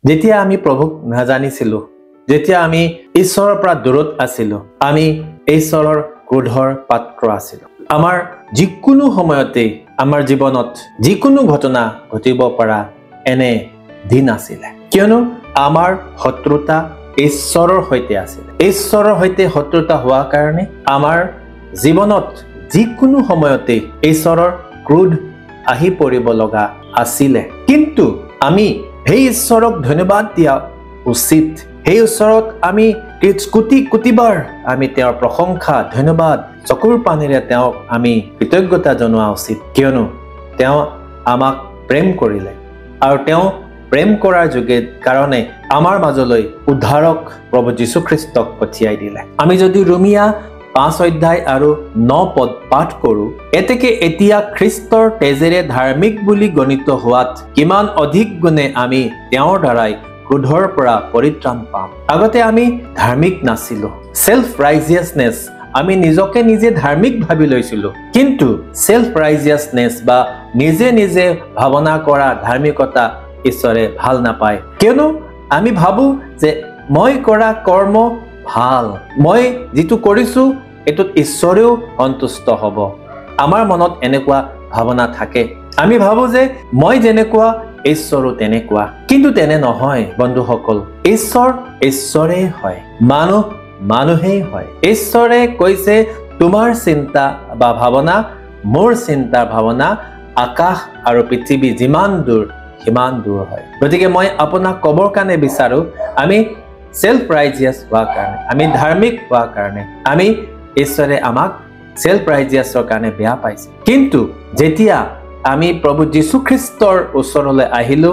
যেতিয়া আমি প্ৰভুক নাজানিছিলো, যেতিয়া আমি ঈশ্বৰৰ পৰা দূৰত আছিলো, আমি ঈশ্বৰৰ ক্ৰোধৰ পাত্ৰ আছিলো। আমাৰ যিকোনো সময়তে আমাৰ জীৱনত যিকোনো ঘটনা ঘটিব পৰা এনে দিন আছিলে, কিয়নো আমাৰ শত্ৰুতা ঈশ্বৰৰ সৈতে আছিল। ঈশ্বৰৰ সৈতে শত্ৰুতা হোৱাৰ কাৰণে আমাৰ জীৱনত যিকোনো সময়তে ঈশ্বৰৰ ক্ৰোধ আহি পৰিব লগা আছিলে। কিন্তু আমি সেই ঈশ্বৰক ধন্যবাদ দিয়া উচিত। সেই ঈশ্বৰত আমি কোটি কোটিবাৰ আমি তেওঁৰ প্ৰশংসা ধন্যবাদ চকুৰ পানীৰে তেওঁক আমি কৃতজ্ঞতা জনোৱা উচিত, কিয়নো তেওঁ আমাক প্ৰেম কৰিলে আৰু তেওঁ প্ৰেম কৰাৰ কাৰণে আমাৰ মাজলৈ উদ্ধাৰক প্ৰভু যীশুখ্ৰীষ্টক পঠিয়াই দিলে। আমি যদি ৰোমিয়া 5 অধ্যায় আৰু 9 পদ পাঠ কৰো, এতেকে এতিয়া খ্ৰীষ্টৰ তেজেৰে ধাৰ্মিক বুলি গণিত হোৱাত কিমান অধিক গুণে আমি তেওঁৰ দ্বাৰাই ক্ৰোধৰ পৰা পৰিত্ৰাণ পাম। আগতে আমি ধাৰ্মিক নাছিলো, সেলফ ৰাইজিয়াছনেছ, আমি নিজকে নিজে ধাৰ্মিক ভাবি লৈছিলো। কিন্তু সেলফ ৰাইজিয়াছনেছ বা নিজে নিজে ভাৱনা কৰা ধাৰ্মিকতা ঈশ্বৰে ভাল নাপায়, কিয়নো আমি ভাবো যে মই কৰা কৰ্ম ভাল, মই যিটো কৰিছো এটোত ঈশ্বৰেও সন্তুষ্ট হ'ব। আমাৰ মনত এনেকুৱা ভাৱনা থাকে। আমি ভাবো যে মই যেনেকুৱা ঈশ্বৰো তেনেকুৱা, কিন্তু তেনে নহয় বন্ধুসকল। ঈশ্বৰ ঈশ্বৰেই হয়, মানুহ মানুহেই হয়। ঈশ্বৰে কৈছে তোমাৰ চিন্তা বা ভাৱনা মোৰ চিন্তা ভাৱনা আকাশ আৰু পৃথিৱী যিমান দূৰ সিমান দূৰ হয়। গতিকে মই আপোনাক ক'বৰ কাৰণে বিচাৰো, আমি সেলফ ৰাইজিয়াছ হোৱাৰ কাৰণে, আমি ধাৰ্মিক হোৱাৰ কাৰণে, আমি ঈশ্বৰে আমাক সেলফ ৰাইজিয়াছৰ কাৰণে বেয়া পাইছে। কিন্তু যেতিয়া আমি প্ৰভু যীশুখ্ৰীষ্টৰ ওচৰলৈ আহিলো,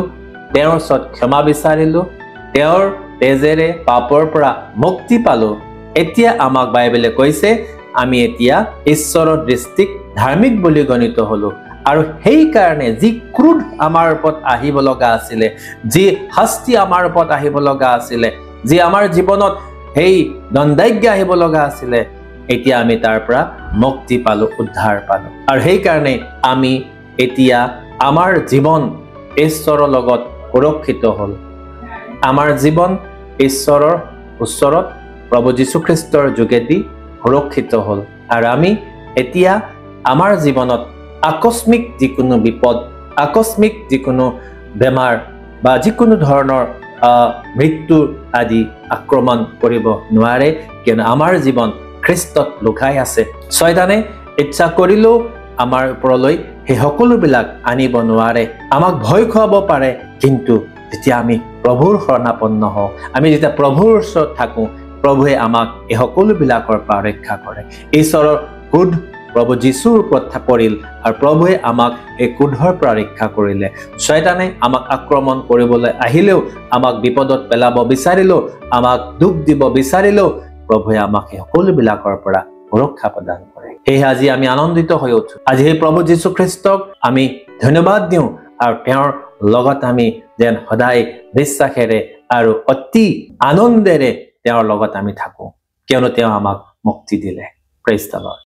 তেওঁৰ ওচৰত ক্ষমা বিচাৰিলো, তেওঁৰ তেজেৰে পাপৰ পৰা মুক্তি পালো, এতিয়া আমাক বাইবেলে কৈছে আমি এতিয়া ঈশ্বৰৰ দৃষ্টিত ধাৰ্মিক বুলি গণিত হলো। আৰু সেই কাৰণে যি ক্ৰোধ আমাৰ ওপৰত আহিব লগা আছিলে, যি শাস্তি আমাৰ ওপৰত আহিব লগা আছিলে, যি আমাৰ জীৱনত সেই দণ্ডাজ্ঞা আহিব লগা আছিলে, এতিয়া আমি তাৰ পৰা মুক্তি পালো, উদ্ধাৰ পালো। আৰু সেই কাৰণে আমি এতিয়া আমাৰ জীৱন ঈশ্বৰৰ লগত সুৰক্ষিত হ'ল। আমাৰ জীৱন ঈশ্বৰৰ ওচৰত প্ৰভু যীশুখ্ৰীষ্টৰ যোগেদি সুৰক্ষিত হ'ল। আৰু আমি এতিয়া আমাৰ জীৱনত আকস্মিক যিকোনো বিপদ, আকস্মিক যিকোনো বেমাৰ বা যিকোনো ধৰণৰ মৃত্যু আদি আক্ৰমণ কৰিব নোৱাৰে, কিয়নো আমাৰ জীৱন খ্ৰীষ্টত লুকাই আছে। শয়তানে ইচ্ছা কৰিলেও আমাৰ ওপৰলৈ সেই সকলোবিলাক আনিব নোৱাৰে, আমাক ভয় খুৱাব পাৰে। কিন্তু যেতিয়া আমি প্ৰভুৰ শৰণাপন্ন হওঁ, আমি যেতিয়া প্ৰভুৰ ওচৰত থাকোঁ, প্ৰভুৱে আমাক এই সকলোবিলাকৰ পৰা ৰক্ষা কৰে। ঈশ্বৰৰ ক্ৰোধ প্ৰভু যীশুৰ ওপৰত পৰিল আৰু প্ৰভুৱে আমাক এই ক্ৰোধৰ পৰা ৰক্ষা কৰিলে। শয়তানে আমাক আক্ৰমণ কৰিবলৈ আহিলেও, আমাক বিপদত পেলাব বিচাৰিলেও, আমাক দুখ দিব বিচাৰিলেও, প্ৰভুৱে আমাক এই সকলোবিলাকৰ পৰা সুৰক্ষা প্ৰদান কৰে। সেয়ে আজি আমি আনন্দিত হৈ উঠো। আজি সেই প্ৰভু যীশুখ্ৰীষ্টক আমি ধন্যবাদ দিওঁ আৰু তেওঁৰ লগত আমি যেন সদায় বিশ্বাসেৰে আৰু অতি আনন্দেৰে তেওঁৰ লগত আমি থাকো, কিয়নো তেওঁ আমাক মুক্তি দিলে। Praise the lord.